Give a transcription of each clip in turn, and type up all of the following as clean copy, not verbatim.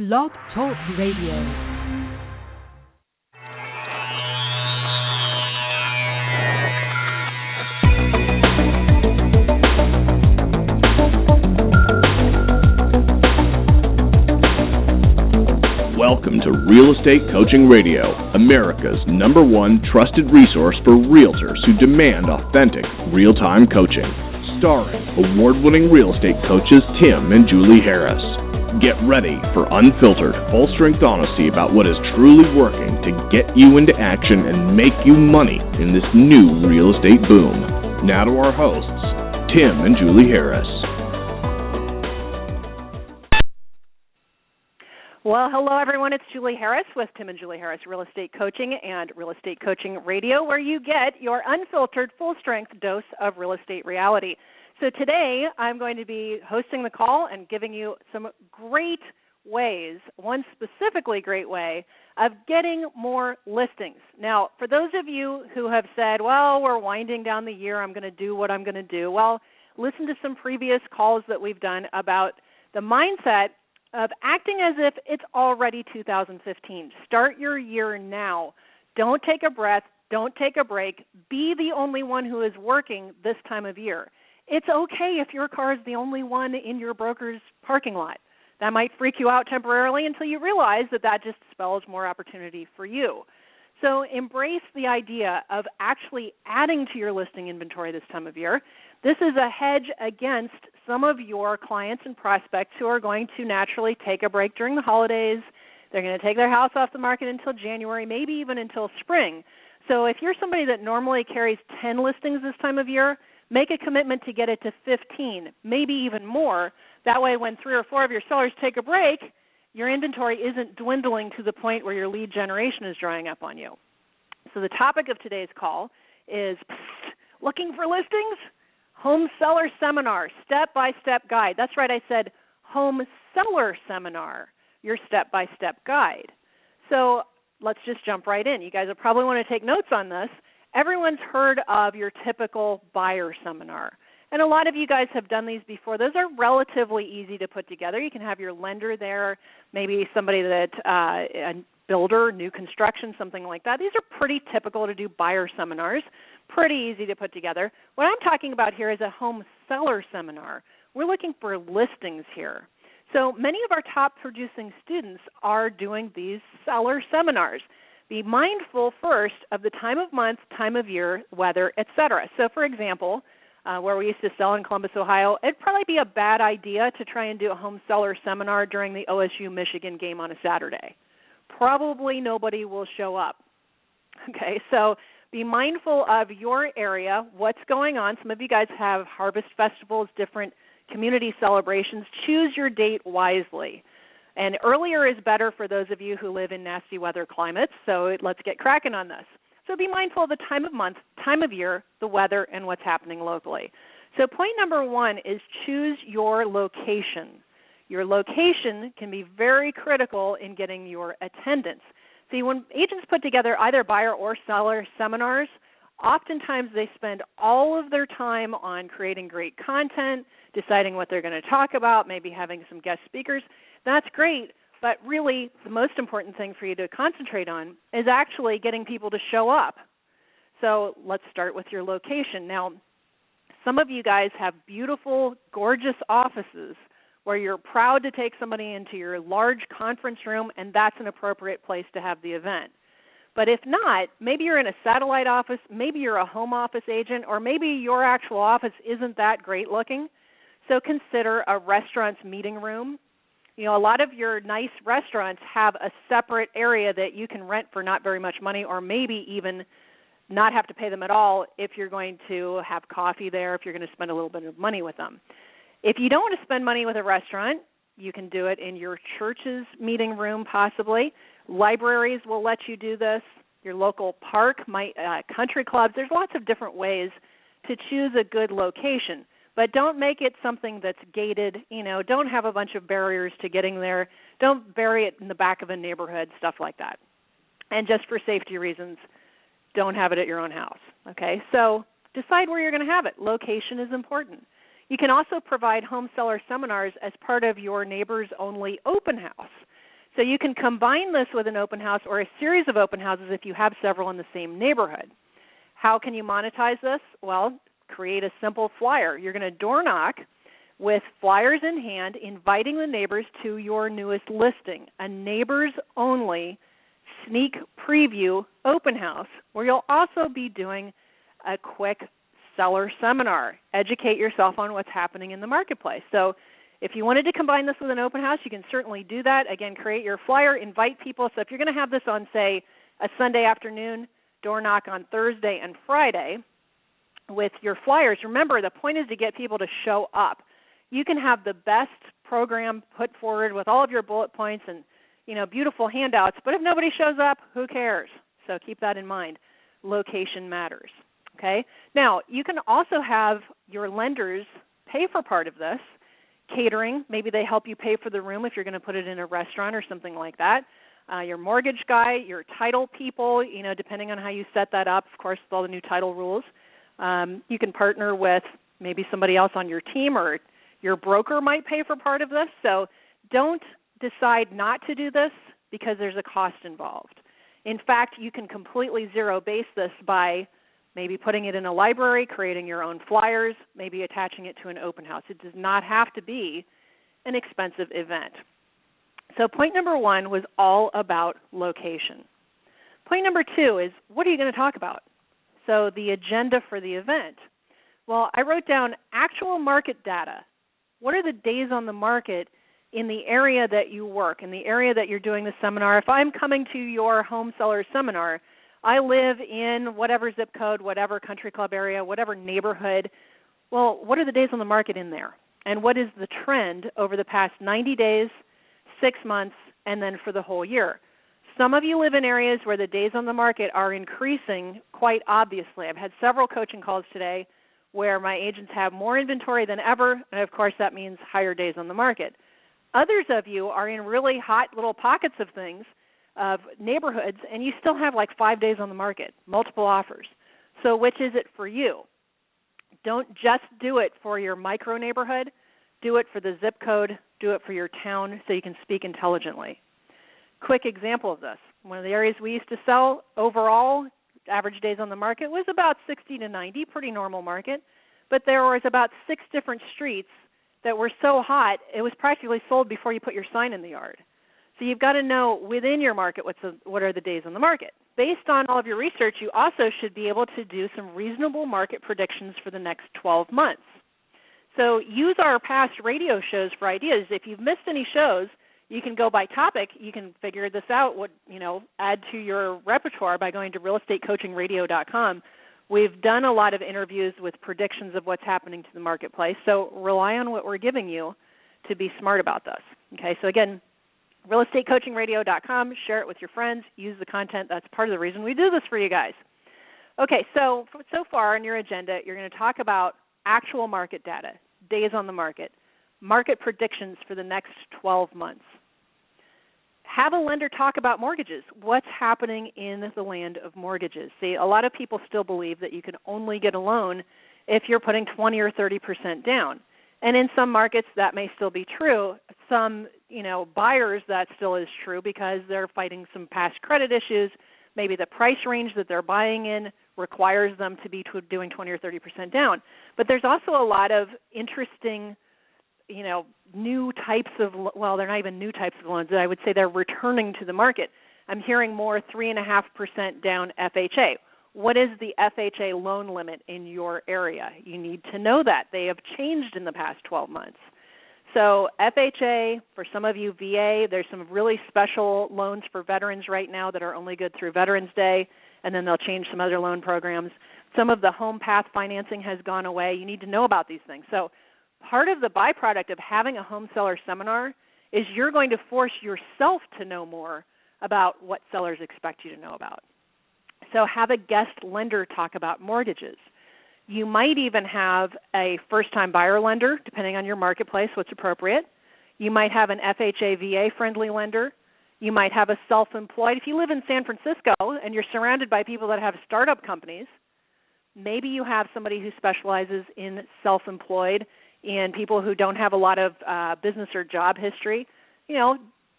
Blog Talk Radio. Welcome to Real Estate Coaching Radio, America's #1 trusted resource for realtors who demand authentic, real-time coaching. Starring award-winning real estate coaches Tim and Julie Harris. Get ready for unfiltered, full-strength honesty about what is truly working to get you into action and make you money in this new real estate boom. Now to our hosts, Tim and Julie Harris. Well, hello, everyone. It's Julie Harris with Tim and Julie Harris Real Estate Coaching and Real Estate Coaching Radio, where you get your unfiltered, full-strength dose of real estate reality. So today, I'm going to be hosting the call and giving you some great ways, one specifically great way, of getting more listings. Now, for those of you who have said, well, we're winding down the year, I'm going to do what I'm going to do, well, listen to some previous calls that we've done about the mindset of acting as if it's already 2015. Start your year now. Don't take a breath. Don't take a break. Be the only one who is working this time of year. It's okay if your car is the only one in your broker's parking lot. That might freak you out temporarily until you realize that that just spells more opportunity for you. So embrace the idea of actually adding to your listing inventory this time of year. This is a hedge against some of your clients and prospects who are going to naturally take a break during the holidays. They're going to take their house off the market until January, maybe even until spring. So if you're somebody that normally carries 10 listings this time of year, make a commitment to get it to 15, maybe even more. That way when 3 or 4 of your sellers take a break, your inventory isn't dwindling to the point where your lead generation is drying up on you. So the topic of today's call is looking for listings? Home Seller Seminar, step-by-step guide. That's right, I said Home Seller Seminar, your step-by-step guide. So let's just jump right in. You guys will probably want to take notes on this. Everyone's heard of your typical buyer seminar. And a lot of you guys have done these before. Those are relatively easy to put together. You can have your lender there, maybe somebody that, a builder, new construction, something like that. These are pretty typical to do buyer seminars, pretty easy to put together. What I'm talking about here is a home seller seminar. We're looking for listings here. So many of our top producing students are doing these seller seminars. Be mindful first of the time of month, time of year, weather, etc. So for example, where we used to sell in Columbus, Ohio, it'd probably be a bad idea to try and do a home seller seminar during the OSU-Michigan game on a Saturday. Probably nobody will show up. Okay, so be mindful of your area, what's going on. Some of you guys have harvest festivals, different community celebrations. Choose your date wisely. And earlier is better for those of you who live in nasty weather climates, so let's get cracking on this. So be mindful of the time of month, time of year, the weather, and what's happening locally. So point number 1 is choose your location. Your location can be very critical in getting your attendance. See, when agents put together either buyer or seller seminars, oftentimes they spend all of their time on creating great content, deciding what they're going to talk about, maybe having some guest speakers. That's great, but really the most important thing for you to concentrate on is actually getting people to show up. So let's start with your location. Now, some of you guys have beautiful, gorgeous offices where you're proud to take somebody into your large conference room, and that's an appropriate place to have the event. But if not, maybe you're in a satellite office, maybe you're a home office agent, or maybe your actual office isn't that great looking. So consider a restaurant's meeting room. You know, a lot of your nice restaurants have a separate area that you can rent for not very much money, or maybe even not have to pay them at all if you're going to have coffee there, if you're going to spend a little bit of money with them. If you don't want to spend money with a restaurant, you can do it in your church's meeting room possibly. Libraries will let you do this. Your local park, country clubs. There's lots of different ways to choose a good location. But don't make it something that's gated. You know, don't have a bunch of barriers to getting there. Don't bury it in the back of a neighborhood, stuff like that. And just for safety reasons, don't have it at your own house. Okay, so decide where you're going to have it. Location is important. You can also provide home seller seminars as part of your neighbors only open house. So you can combine this with an open house or a series of open houses if you have several in the same neighborhood. How can you monetize this? Well, create a simple flyer. You're going to door knock with flyers in hand, inviting the neighbors to your newest listing, a neighbors-only sneak preview open house where you'll also be doing a quick seller seminar. Educate yourself on what's happening in the marketplace. So if you wanted to combine this with an open house, you can certainly do that. Again, create your flyer, invite people. So if you're going to have this on, say, a Sunday afternoon, door knock on Thursday and Friday with your flyers, remember the point is to get people to show up. You can have the best program put forward with all of your bullet points and beautiful handouts, but if nobody shows up, who cares? So keep that in mind. Location matters. Okay. Now, you can also have your lenders pay for part of this. Catering, maybe they help you pay for the room if you're going to put it in a restaurant or something like that. Your mortgage guy, your title people, depending on how you set that up, of course, with all the new title rules. You can partner with maybe somebody else on your team, or your broker might pay for part of this. So don't decide not to do this because there's a cost involved. In fact, you can completely zero-base this by maybe putting it in a library, creating your own flyers, maybe attaching it to an open house. It does not have to be an expensive event. So point number 1 was all about location. Point number 2 is, what are you going to talk about? So the agenda for the event. Well, I wrote down actual market data. What are the days on the market in the area that you work, in the area that you're doing the seminar? If I'm coming to your home seller seminar, I live in whatever zip code, whatever country club area, whatever neighborhood. Well, what are the days on the market in there? And what is the trend over the past 90 days, 6 months, and then for the whole year? Some of you live in areas where the days on the market are increasing quite obviously. I've had several coaching calls today where my agents have more inventory than ever, and of course that means higher days on the market. Others of you are in really hot little pockets of things, of neighborhoods, and you still have like 5 days on the market, multiple offers. So which is it for you? Don't just do it for your micro neighborhood. Do it for the zip code. Do it for your town so you can speak intelligently. Quick example of this. One of the areas we used to sell overall, average days on the market was about 60 to 90, pretty normal market. But there was about 6 different streets that were so hot, it was practically sold before you put your sign in the yard. So you've got to know within your market what are the days on the market. Based on all of your research, you also should be able to do some reasonable market predictions for the next 12 months. So use our past radio shows for ideas. If you've missed any shows, you can go by topic. You can figure this out, add to your repertoire by going to realestatecoachingradio.com. We've done a lot of interviews with predictions of what's happening to the marketplace, so rely on what we're giving you to be smart about this. Okay, so again, realestatecoachingradio.com, share it with your friends, use the content. That's part of the reason we do this for you guys. Okay, so far in your agenda, you're going to talk about actual market data, days on the market predictions for the next 12 months. Have a lender talk about mortgages. What's happening in the land of mortgages? See, a lot of people still believe that you can only get a loan if you're putting 20 or 30% down. And in some markets that may still be true. Some, buyers that still is true because they're fighting some past credit issues. Maybe the price range that they're buying in requires them to be doing 20 or 30% down. But there's also a lot of interesting new types of, they're not even new types of loans. I would say they're returning to the market. I'm hearing more 3.5% down FHA. What is the FHA loan limit in your area? You need to know that. They have changed in the past 12 months. So FHA, for some of you VA, there's some really special loans for veterans right now that are only good through Veterans Day, and then they'll change some other loan programs. Some of the home path financing has gone away. You need to know about these things. So part of the byproduct of having a home seller seminar is you're going to force yourself to know more about what sellers expect you to know about. So have a guest lender talk about mortgages. You might even have a first-time buyer lender, depending on your marketplace, what's appropriate. You might have an FHA VA-friendly lender. You might have a self-employed. If you live in San Francisco and you're surrounded by people that have startup companies, maybe you have somebody who specializes in self-employed and people who don't have a lot of business or job history.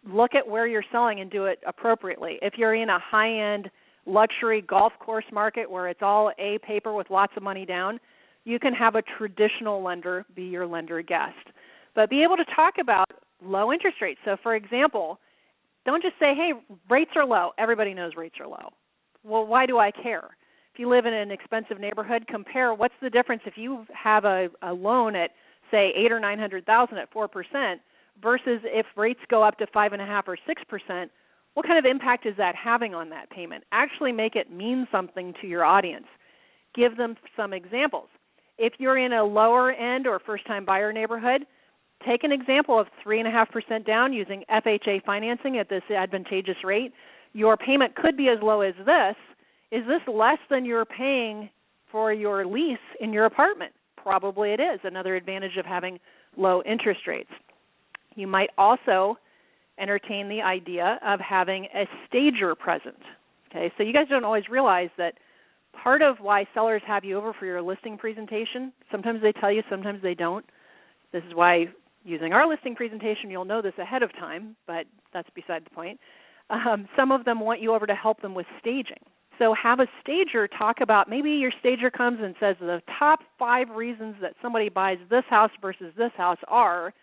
look at where you're selling and do it appropriately. If you're in a high-end luxury golf course market where it's all A paper with lots of money down, you can have a traditional lender be your lender guest. But be able to talk about low interest rates. So, for example, don't just say, hey, rates are low. Everybody knows rates are low. Well, why do I care? If you live in an expensive neighborhood, compare what's the difference if you have a loan at, say, $800,000 or $900,000 at 4% versus if rates go up to 5.5% or 6%. What kind of impact is that having on that payment? Actually make it mean something to your audience. Give them some examples. If you're in a lower end or first-time buyer neighborhood, take an example of 3.5% down using FHA financing at this advantageous rate. Your payment could be as low as this. Is this less than you're paying for your lease in your apartment? Probably it is. Another advantage of having low interest rates. You might also entertain the idea of having a stager present. Okay, so you guys don't always realize that part of why sellers have you over for your listing presentation, sometimes they tell you, sometimes they don't. This is why using our listing presentation, you'll know this ahead of time, but that's beside the point. Some of them want you over to help them with staging. So have a stager talk about, maybe your stager comes and says the top 5 reasons that somebody buys this house versus this house are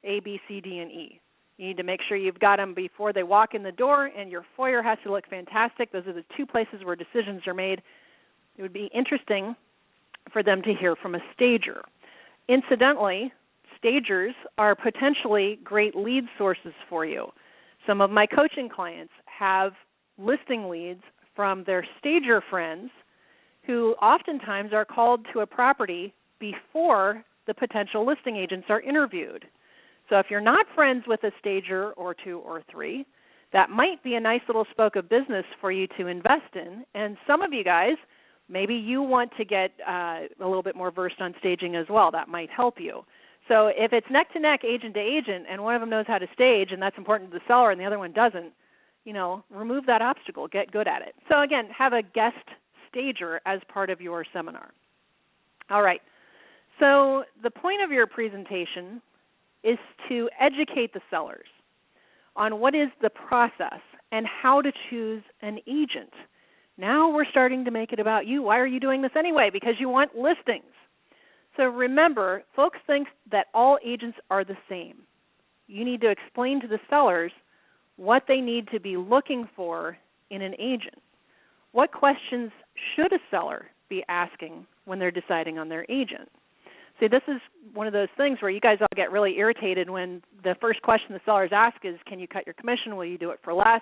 A, B, C, D, and E. You need to make sure you've got them before they walk in the door, and your foyer has to look fantastic. Those are the 2 places where decisions are made. It would be interesting for them to hear from a stager. Incidentally, stagers are potentially great lead sources for you. Some of my coaching clients have listing leads from their stager friends who oftentimes are called to a property before the potential listing agents are interviewed. So if you're not friends with a stager or 2 or 3, that might be a nice little spoke of business for you to invest in. And some of you guys, maybe you want to get a little bit more versed on staging as well. That might help you. So if it's neck-to-neck, agent to agent, and one of them knows how to stage, and that's important to the seller, and the other one doesn't, remove that obstacle. Get good at it. So again, have a guest stager as part of your seminar. All right. So the point of your presentation is to educate the sellers on what is the process and how to choose an agent. Now we're starting to make it about you. Why are you doing this anyway? Because you want listings. So remember, folks think that all agents are the same. You need to explain to the sellers what they need to be looking for in an agent. What questions should a seller be asking when they're deciding on their agent? See, this is one of those things where you guys all get really irritated when the first question the sellers ask is, can you cut your commission? Will you do it for less?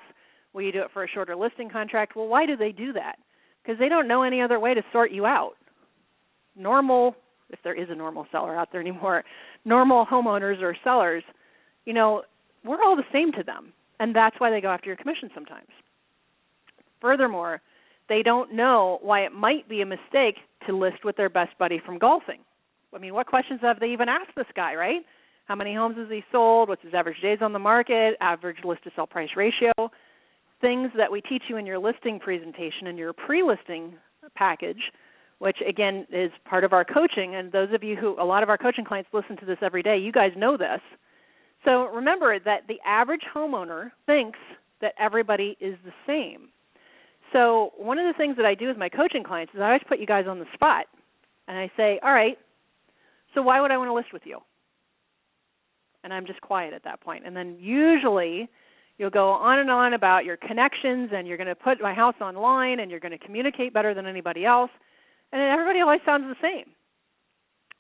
Will you do it for a shorter listing contract? Well, why do they do that? Because they don't know any other way to sort you out. Normal, if there is a normal seller out there anymore, normal homeowners or sellers, we're all the same to them. And that's why they go after your commission sometimes. Furthermore, they don't know why it might be a mistake to list with their best buddy from golfing. I mean, what questions have they even asked this guy, right? How many homes has he sold? What's his average days on the market? Average list-to-sell price ratio? Things that we teach you in your listing presentation and your pre-listing package, which, again, is part of our coaching. And those of you a lot of our coaching clients listen to this every day, you guys know this. So remember that the average homeowner thinks that everybody is the same. So one of the things that I do with my coaching clients is I always put you guys on the spot. And I say, all right, so why would I want to list with you? And I'm just quiet at that point. And then usually you'll go on and on about your connections, and you're going to put my house online, and you're going to communicate better than anybody else. And everybody always sounds the same.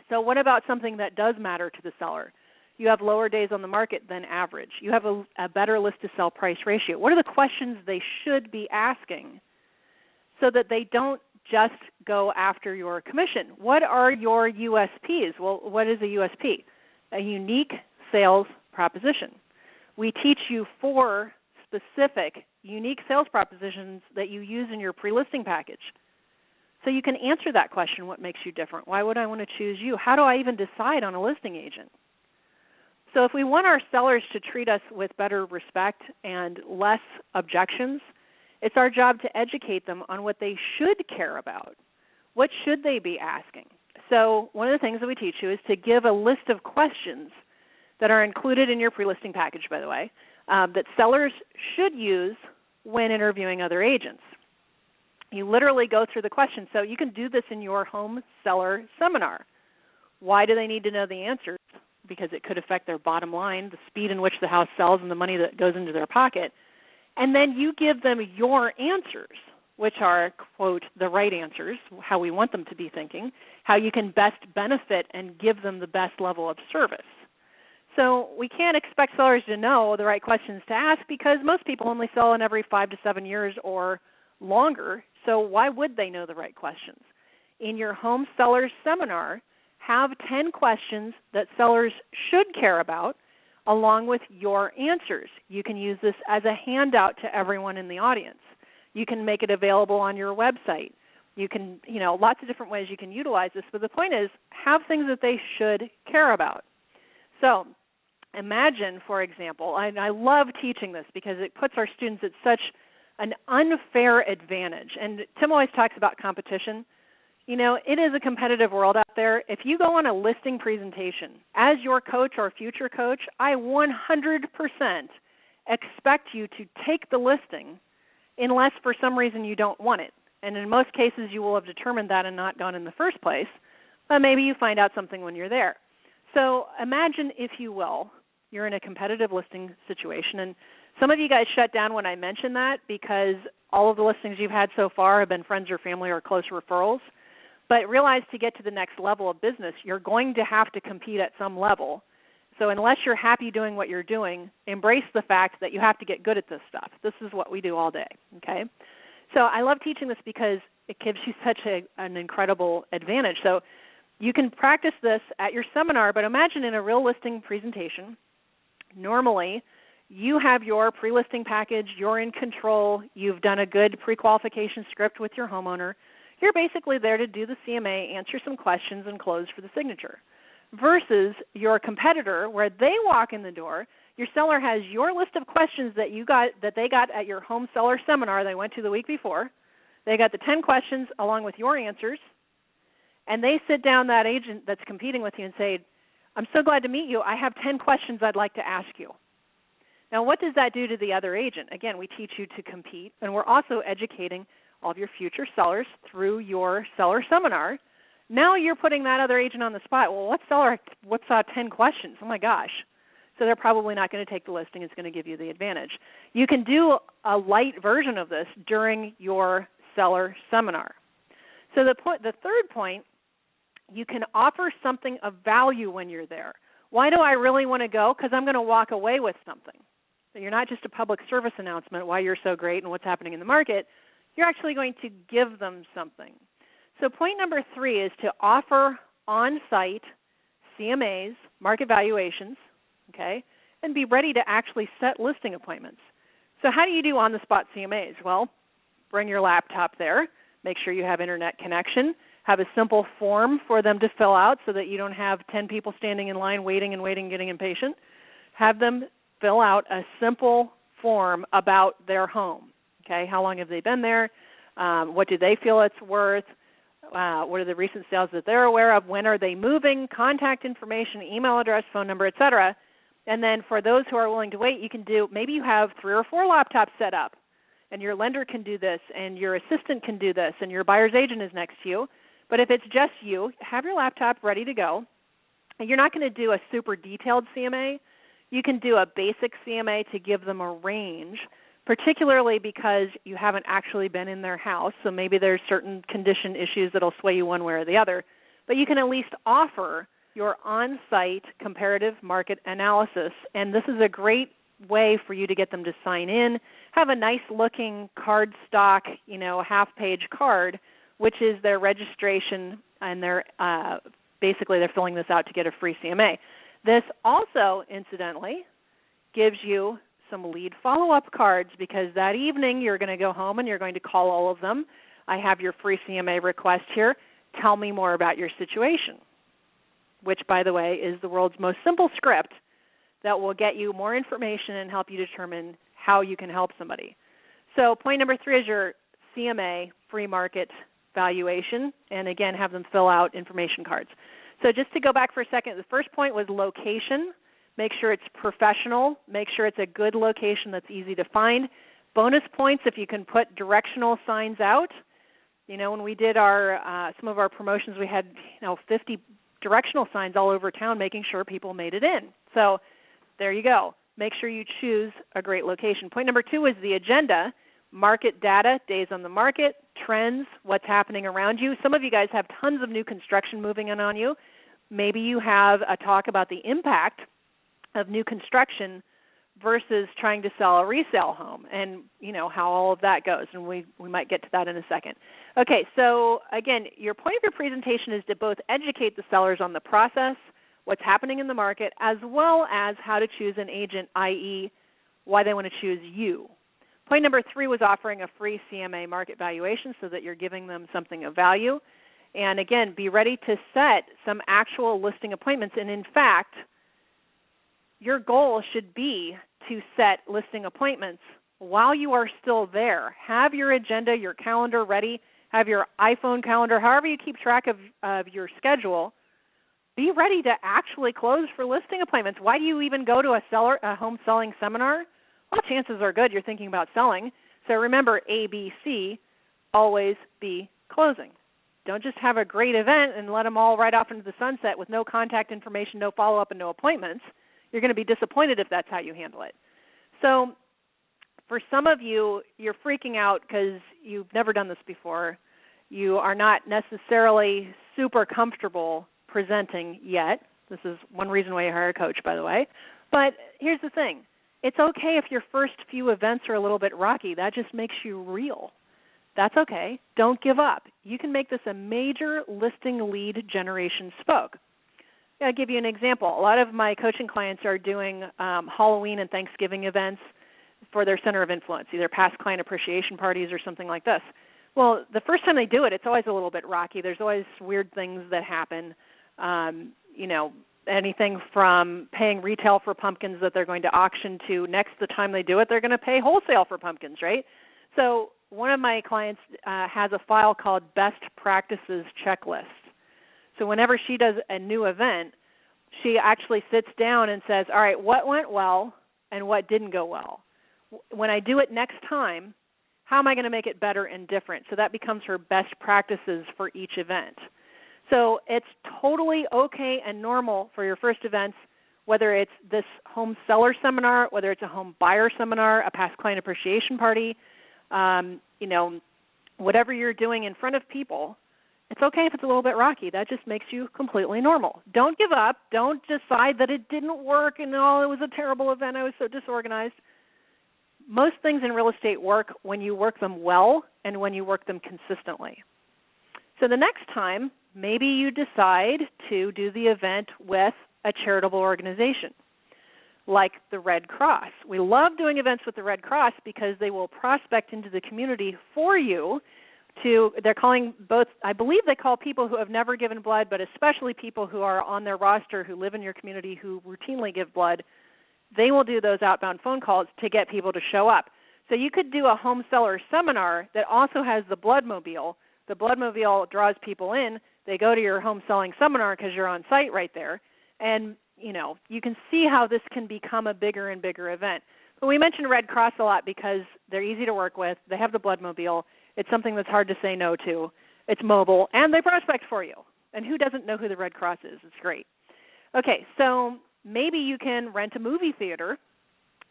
So what about something that does matter to the seller? You have lower days on the market than average. You have a better list-to-sell price ratio. What are the questions they should be asking so that they don't just go after your commission? What are your USPs? Well, what is a USP? A unique sales proposition. We teach you 4 specific unique sales propositions that you use in your pre-listing package. So you can answer that question, what makes you different? Why would I want to choose you? How do I even decide on a listing agent? So if we want our sellers to treat us with better respect and less objections, it's our job to educate them on what they should care about. What should they be asking? So one of the things that we teach you is to give a list of questions that are included in your pre-listing package, by the way, that sellers should use when interviewing other agents. You literally go through the questions. So you can do this in your home seller seminar. Why do they need to know the answers? Because it could affect their bottom line, the speed in which the house sells, and the money that goes into their pocket. And then you give them your answers, which are, quote, the right answers, how we want them to be thinking, how you can best benefit and give them the best level of service. So we can't expect sellers to know the right questions to ask because most people only sell in every 5 to 7 years or longer, so why would they know the right questions? In your home sellers seminar, have 10 questions that sellers should care about along with your answers. You can use this as a handout to everyone in the audience. You can make it available on your website. You can, lots of different ways you can utilize this, but the point is have things that they should care about. So imagine, for example, and I love teaching this because it puts our students at such an unfair advantage. And Tim always talks about competition. It is a competitive world out there. If you go on a listing presentation as your coach or future coach, I 100% expect you to take the listing unless for some reason you don't want it. And in most cases, you will have determined that and not gone in the first place, but maybe you find out something when you're there. So imagine, if you will, you're in a competitive listing situation, and some of you guys shut down when I mentioned that because all of the listings you've had so far have been friends or family or close referrals. But realize to get to the next level of business, you're going to have to compete at some level. So unless you're happy doing what you're doing, embrace the fact that you have to get good at this stuff. This is what we do all day, okay? So I love teaching this because it gives you such an incredible advantage. So you can practice this at your seminar, but imagine in a real listing presentation, normally you have your pre-listing package, you're in control, you've done a good pre-qualification script with your homeowner. You're basically there to do the CMA, answer some questions, and close for the signature. Versus your competitor, where they walk in the door, your seller has your list of questions that they got at your home seller seminar they went to the week before. They got the 10 questions along with your answers, and they sit down that agent that's competing with you and say, I'm so glad to meet you. I have 10 questions I'd like to ask you. Now, what does that do to the other agent? Again, we teach you to compete, and we're also educating all of your future sellers through your seller seminar. Now you're putting that other agent on the spot. Well, what's 10 questions? Oh, my gosh. So they're probably not going to take the listing. It's going to give you the advantage. You can do a light version of this during your seller seminar. So the third point, you can offer something of value when you're there. Why do I really want to go? Because I'm going to walk away with something. So you're not just a public service announcement why you're so great and what's happening in the market. You're actually going to give them something. So point number 3 is to offer on-site CMAs, market valuations, okay, and be ready to actually set listing appointments. So how do you do on-the-spot CMAs? Well, bring your laptop there. Make sure you have internet connection. Have a simple form for them to fill out so that you don't have 10 people standing in line waiting, getting impatient. Have them fill out a simple form about their home. Okay, how long have they been there? What do they feel it's worth? What are the recent sales that they're aware of? When are they moving? Contact information, email address, phone number, etc. And then for those who are willing to wait, you can do, maybe you have 3 or 4 laptops set up, and your lender can do this, and your assistant can do this, and your buyer's agent is next to you. But if it's just you, have your laptop ready to go. You're not going to do a super detailed CMA. You can do a basic CMA to give them a range, particularly because you haven't actually been in their house, so maybe there's certain condition issues that will sway you one way or the other. But you can at least offer your on-site comparative market analysis, and this is a great way for you to get them to sign in, have a nice-looking card stock, half-page card, which is their registration, and basically they're filling this out to get a free CMA. This also, incidentally, gives you some lead follow-up cards because that evening you're going to go home and you're going to call all of them. I have your free CMA request here. Tell me more about your situation, which, by the way, is the world's most simple script that will get you more information and help you determine how you can help somebody. So point number 3 is your CMA free market valuation, and again, have them fill out information cards. So just to go back for a second, the first point was location. Make sure it's professional. Make sure it's a good location that's easy to find. Bonus points if you can put directional signs out. You know, when we did our some of our promotions, we had 50 directional signs all over town, making sure people made it in. So there you go. Make sure you choose a great location. Point number 2 is the agenda. Market data, days on the market, trends, what's happening around you. Some of you guys have tons of new construction moving in on you. Maybe you have a talk about the impact of new construction versus trying to sell a resale home and, how all of that goes. And we might get to that in a second. Okay, so again, your point of your presentation is to both educate the sellers on the process, what's happening in the market, as well as how to choose an agent, i.e., why they want to choose you. Point number 3 was offering a free CMA market valuation so that you're giving them something of value. And again, be ready to set some actual listing appointments. And in fact, your goal should be to set listing appointments while you are still there. Have your agenda, your calendar ready. Have your iPhone calendar, however you keep track of your schedule. Be ready to actually close for listing appointments. Why do you even go to a home selling seminar? Well, chances are good you're thinking about selling. So remember, ABC, always be closing. Don't just have a great event and let them all ride off into the sunset with no contact information, no follow-up, and no appointments. You're going to be disappointed if that's how you handle it. So for some of you, you're freaking out because you've never done this before. You are not necessarily super comfortable presenting yet. This is one reason why you hire a coach, by the way. But here's the thing. It's okay if your first few events are a little bit rocky. That just makes you real. That's okay. Don't give up. You can make this a major listing lead generation spoke. I'll give you an example. A lot of my coaching clients are doing Halloween and Thanksgiving events for their center of influence, either past client appreciation parties or something like this. Well, the first time they do it, it's always a little bit rocky. There's always weird things that happen, anything from paying retail for pumpkins that they're going to auction to next the time they do it, they're going to pay wholesale for pumpkins, right? So one of my clients has a file called Best Practices Checklist. So whenever she does a new event, she actually sits down and says, all right, what went well and what didn't go well? When I do it next time, how am I going to make it better and different? So that becomes her best practices for each event. So it's totally okay and normal for your first events, whether it's this home seller seminar, whether it's a home buyer seminar, a past client appreciation party, whatever you're doing in front of people. It's okay if it's a little bit rocky. That just makes you completely normal. Don't give up. Don't decide that it didn't work and, it was a terrible event. I was so disorganized. Most things in real estate work when you work them well and when you work them consistently. So the next time, maybe you decide to do the event with a charitable organization like the Red Cross. We love doing events with the Red Cross because they will prospect into the community for you. They're calling both, I believe they call people who have never given blood, but especially people who are on their roster who live in your community who routinely give blood. They will do those outbound phone calls to get people to show up. So you could do a home seller seminar that also has the Bloodmobile. The Bloodmobile draws people in. They go to your home selling seminar because you're on site right there. And, you can see how this can become a bigger and bigger event. But we mentioned Red Cross a lot because they're easy to work with. They have the Bloodmobile. It's something that's hard to say no to. It's mobile, and they prospect for you. And who doesn't know who the Red Cross is? It's great. Okay, so maybe you can rent a movie theater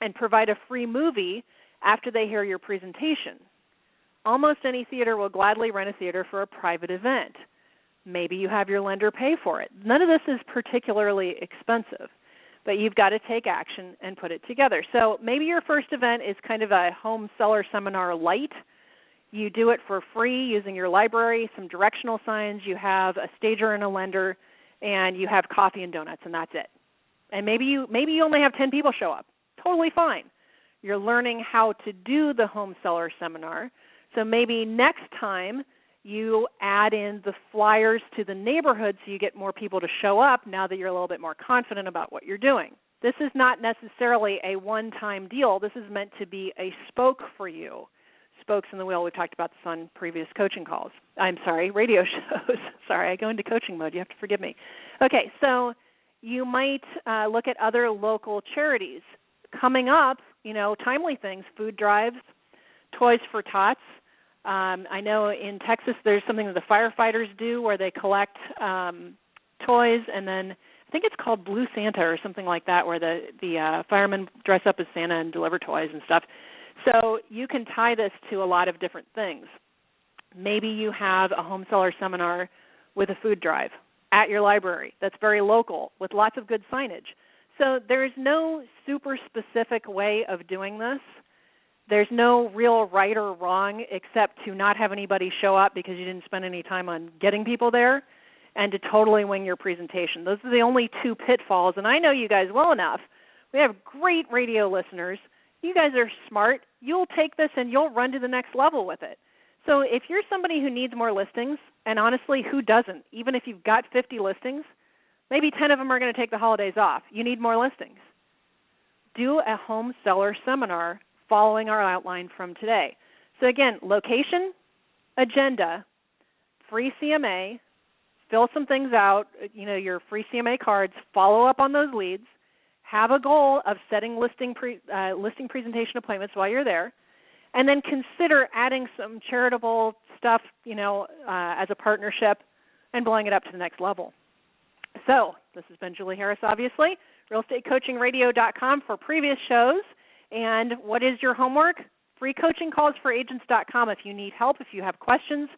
and provide a free movie after they hear your presentation. Almost any theater will gladly rent a theater for a private event. Maybe you have your lender pay for it. None of this is particularly expensive, but you've got to take action and put it together. So maybe your first event is kind of a home seller seminar light. You do it for free using your library, some directional signs, you have a stager and a lender, and you have coffee and donuts, and that's it. And maybe you only have 10 people show up. Totally fine. You're learning how to do the home seller seminar. So maybe next time you add in the flyers to the neighborhood so you get more people to show up now that you're a little bit more confident about what you're doing. This is not necessarily a one-time deal. This is meant to be a spoke for you. Spokes in the wheel. We've talked about this on previous coaching calls. Radio shows. Sorry, I go into coaching mode. You have to forgive me. Okay, so you might look at other local charities. Coming up, timely things, food drives, Toys for Tots. I know in Texas there's something that the firefighters do where they collect toys, and then I think it's called Blue Santa or something like that, where the firemen dress up as Santa and deliver toys and stuff. So you can tie this to a lot of different things. Maybe you have a home seller seminar with a food drive at your library that's very local with lots of good signage. So there is no super specific way of doing this. There's no real right or wrong except to not have anybody show up because you didn't spend any time on getting people there, and to totally wing your presentation. Those are the only two pitfalls, and I know you guys well enough. We have great radio listeners. You guys are smart. You'll take this and you'll run to the next level with it. So if you're somebody who needs more listings, and honestly, who doesn't? Even if you've got 50 listings, maybe 10 of them are going to take the holidays off. You need more listings. Do a home seller seminar following our outline from today. So again, location, agenda, free CMA, fill some things out, your free CMA cards, follow up on those leads, have a goal of setting listing presentation appointments while you're there, and then consider adding some charitable stuff, as a partnership and blowing it up to the next level. So this has been Julie Harris, obviously, realestatecoachingradio.com for previous shows. And what is your homework? freecoachingcallsforagents.com if you need help, if you have questions,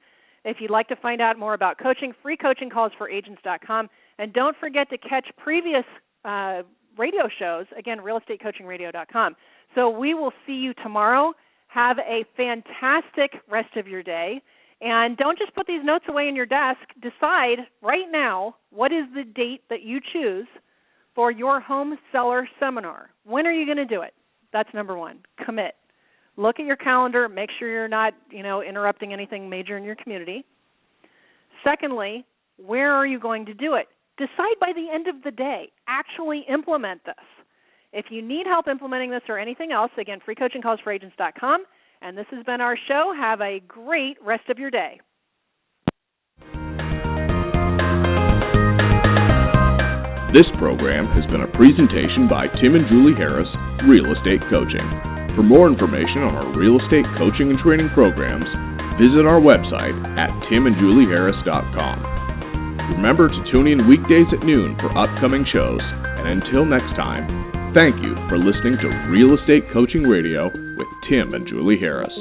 if you'd like to find out more about coaching, freecoachingcallsforagents.com. And don't forget to catch previous radio shows, again, realestatecoachingradio.com. So we will see you tomorrow. Have a fantastic rest of your day. And don't just put these notes away in your desk. Decide right now what is the date that you choose for your home seller seminar. When are you going to do it? That's number one. Commit. Look at your calendar. Make sure you're not, interrupting anything major in your community. Secondly, where are you going to do it? Decide by the end of the day. Actually implement this. If you need help implementing this or anything else, again, freecoachingcallsforagents.com. And this has been our show. Have a great rest of your day. This program has been a presentation by Tim and Julie Harris, Real Estate Coaching. For more information on our real estate coaching and training programs, visit our website at timandjulieharris.com. Remember to tune in weekdays at noon for upcoming shows. And until next time, thank you for listening to Real Estate Coaching Radio with Tim and Julie Harris.